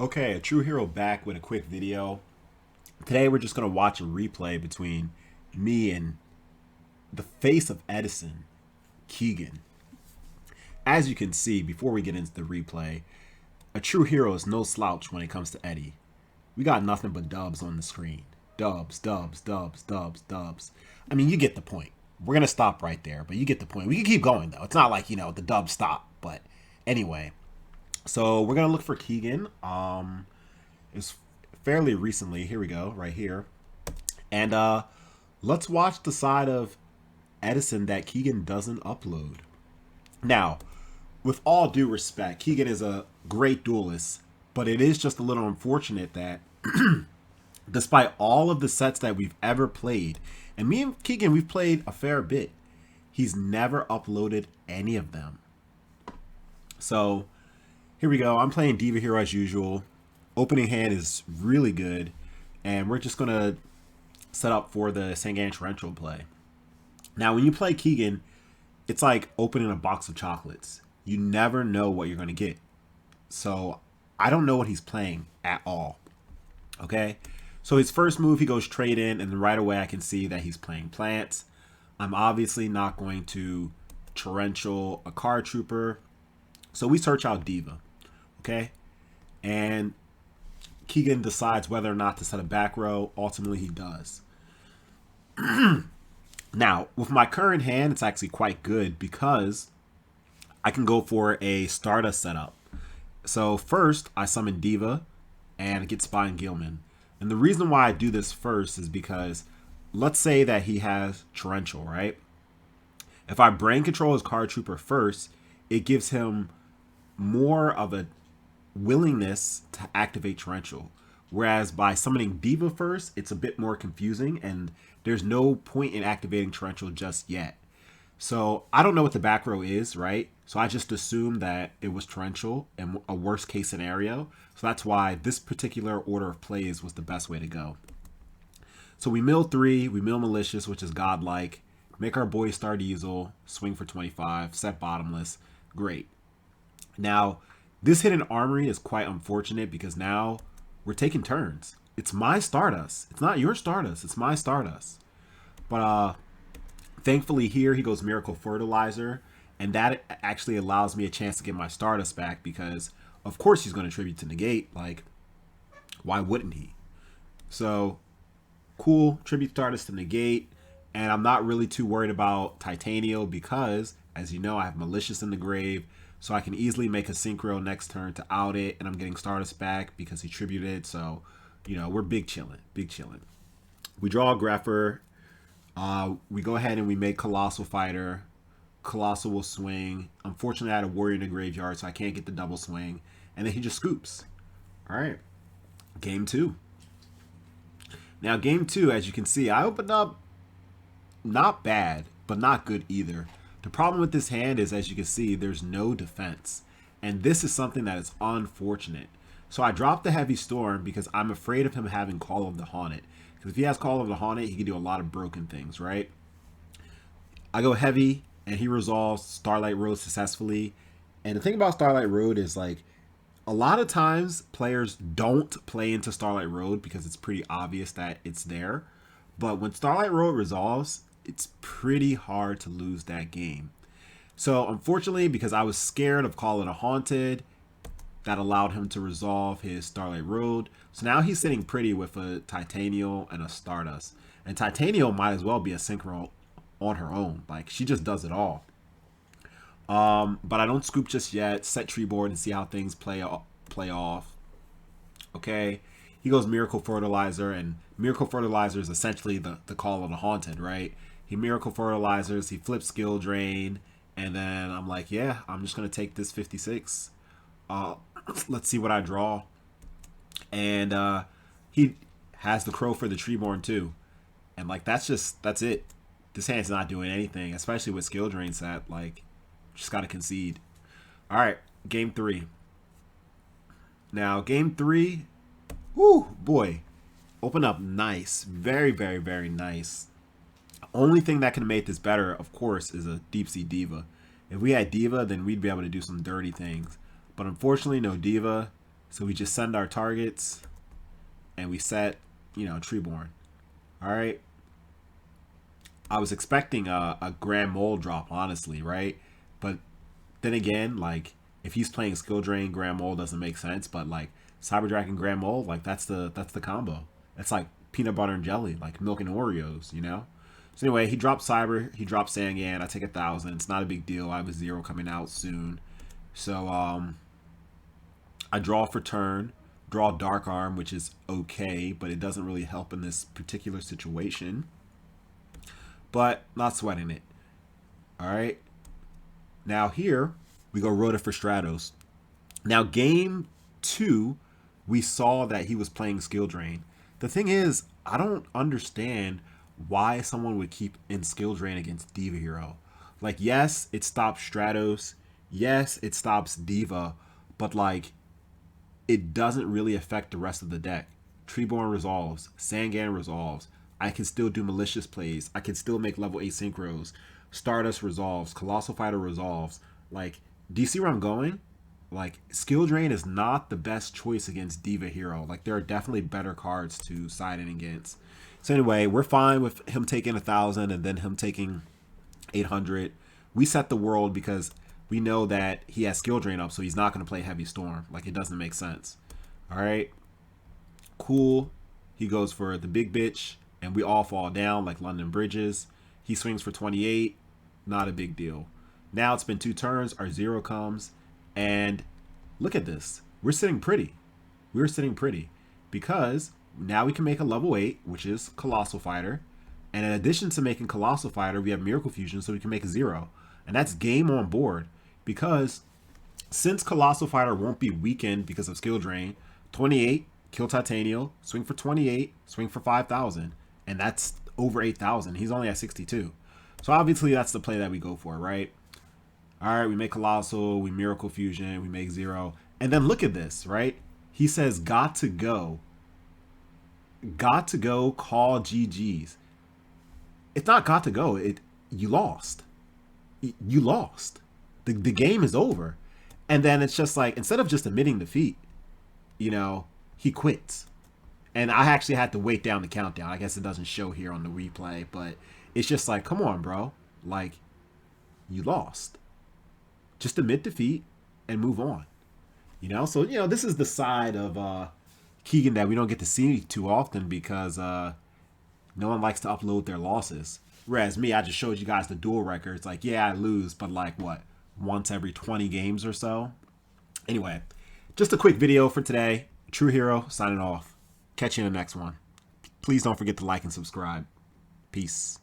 Okay, a true hero back with a quick video. Today we're just gonna watch a replay between me and the face of Edison, Keegan. As you can see, before we get into the replay, a true hero is no slouch when it comes to Eddie. We got nothing but dubs on the screen. Dubs, dubs, dubs, dubs, dubs. I mean, you get the point. We're gonna stop right there, but you get the point. We can keep going though. It's not like, the dubs stop. But anyway, so we're gonna look for Keegan. It's fairly recently. Here we go, right here. And let's watch the side of Edison that Keegan doesn't upload. Now, with all due respect, Keegan is a great duelist, but it is just a little unfortunate that despite all of the sets that we've ever played, and me and Keegan, we've played a fair bit, he's never uploaded any of them. So here we go. I'm playing Diva Hero as usual. Opening hand is really good, and we're just going to set up for the Sangan Torrential play. Now, when you play Keegan, it's like opening a box of chocolates. You never know what you're going to get. So I don't know what he's playing at all. Okay? So his first move, he goes trade in, and then right away I can see that he's playing plants. I'm obviously not going to torrential a card trooper. So we search out Diva. Okay? And Keegan decides whether or not to set a back row. Ultimately, he does. Now, with my current hand, it's actually quite good because I can go for a Stardust setup. So first, I summon Diva and get Spine Gilman. And the reason why I do this first is because let's say that he has Torrential, right? If I brain control his card trooper first, it gives him more of a willingness to activate Torrential. Whereas by summoning Diva first, it's a bit more confusing and there's no point in activating Torrential just yet. So I don't know what the back row is, right? So I just assumed that it was Torrential and a worst case scenario. So that's why this particular order of plays was the best way to go. So we mill 3, we mill Malicious, which is godlike, make our boy Star Diesel, swing for 25, set bottomless, great. Now, this hidden armory is quite unfortunate because now we're taking turns. It's my Stardust. It's not your Stardust. It's my Stardust. But thankfully here he goes Miracle Fertilizer, and that actually allows me a chance to get my Stardust back because of course he's going to tribute to negate. Like, why wouldn't he? So cool, tribute Stardust to negate, and I'm not really too worried about Titanium because, as you know, I have Malicious in the grave. So I can easily make a Synchro next turn to out it, and I'm getting Stardust back because he tributed. So, we're big chilling, big chilling. We draw a Grepher. We go ahead and we make Colossal Fighter. Colossal will swing. Unfortunately, I had a Warrior in the graveyard, so I can't get the double swing. And then he just scoops. All right, game 2. Now, game 2, as you can see, I opened up not bad, but not good either. The problem with this hand is, as you can see, there's no defense. And this is something that is unfortunate. So I dropped the Heavy Storm because I'm afraid of him having Call of the Haunted. Because if he has Call of the Haunted, he can do a lot of broken things, right? I go Heavy, and he resolves Starlight Road successfully. And the thing about Starlight Road is, like, a lot of times players don't play into Starlight Road because it's pretty obvious that it's there. But when Starlight Road resolves, it's pretty hard to lose that game. So unfortunately, because I was scared of Call of the Haunted, that allowed him to resolve his Starlight Road. So now he's sitting pretty with a Titanium and a Stardust. And Titanium might as well be a Synchro on her own. Like, she just does it all. But I don't scoop just yet. Set tree board and see how things play off. Okay. He goes Miracle Fertilizer, and Miracle Fertilizer is essentially the Call of the Haunted, right? He Miracle Fertilizers, he flips Skill Drain, and then I'm like, yeah, I'm just going to take this 56. Let's see what I draw. And he has the Crow for the Treeborn too. And like, that's it. This hand's not doing anything, especially with Skill Drain set. Like, just got to concede. All right, game 3. Now, game 3, whoo, boy, open up nice. Very, very, very nice. Only thing that can make this better, of course, is a Deep Sea Diva. If we had Diva, then we'd be able to do some dirty things. But unfortunately, no Diva. So we just send our targets and we set, Treeborn. All right. I was expecting a Grand Mole drop, honestly, right? But then again, like, if he's playing Skill Drain, Grand Mole doesn't make sense. But like Cyber Dragon, Grand Mole, like that's the combo. It's like peanut butter and jelly, like milk and Oreos. So anyway, he dropped Cyber, he dropped Sangan. I take 1,000. It's not a big deal. I have a 0 coming out soon. So I draw for turn, draw Dark Arm, which is okay, but it doesn't really help in this particular situation. But not sweating it. All right. Now here we go Rhoda for Stratos. Now game 2, we saw that he was playing Skill Drain. The thing is, I don't understand why someone would keep in Skill Drain against Diva Hero. Like, yes, it stops Stratos. Yes, it stops Diva. But like, it doesn't really affect the rest of the deck. Treeborn resolves. Sangan resolves. I can still do malicious plays. I can still make level 8 synchros. Stardust resolves. Colossal Fighter resolves. Like, do you see where I'm going? Like, Skill Drain is not the best choice against Diva Hero. Like, there are definitely better cards to side in against. So anyway, we're fine with him taking 1,000 and then him taking 800. We set the world because we know that he has Skill Drain up, so he's not going to play Heavy Storm. Like, it doesn't make sense. All right. Cool. He goes for the big bitch. And we all fall down like London Bridges. He swings for 28. Not a big deal. Now it's been 2 turns. Our 0 comes. And look at this. We're sitting pretty. We're sitting pretty. Because now we can make a level 8, which is Colossal Fighter. And in addition to making Colossal Fighter, we have Miracle Fusion, so we can make a 0. And that's game on board. Because since Colossal Fighter won't be weakened because of Skill Drain, 28, kill Titanial, swing for 28, swing for 5,000. And that's over 8,000. He's only at 62. So obviously that's the play that we go for, right? All right, we make Colossal, we Miracle Fusion, we make 0. And then look at this, right? He says, got to go. Got to go, call GG's. It's not got to go. You lost. You lost. The game is over. And then it's just like, instead of just admitting defeat, he quits. And I actually had to wait down the countdown. I guess it doesn't show here on the replay, but it's just like, come on, bro. Like, you lost. Just admit defeat and move on. So, this is the side of Keegan that we don't get to see too often because no one likes to upload their losses. Whereas me, I just showed you guys the duel records. Like, yeah, I lose, but like, what? Once every 20 games or so? Anyway, just a quick video for today. True Hero, signing off. Catch you in the next one. Please don't forget to like and subscribe. Peace.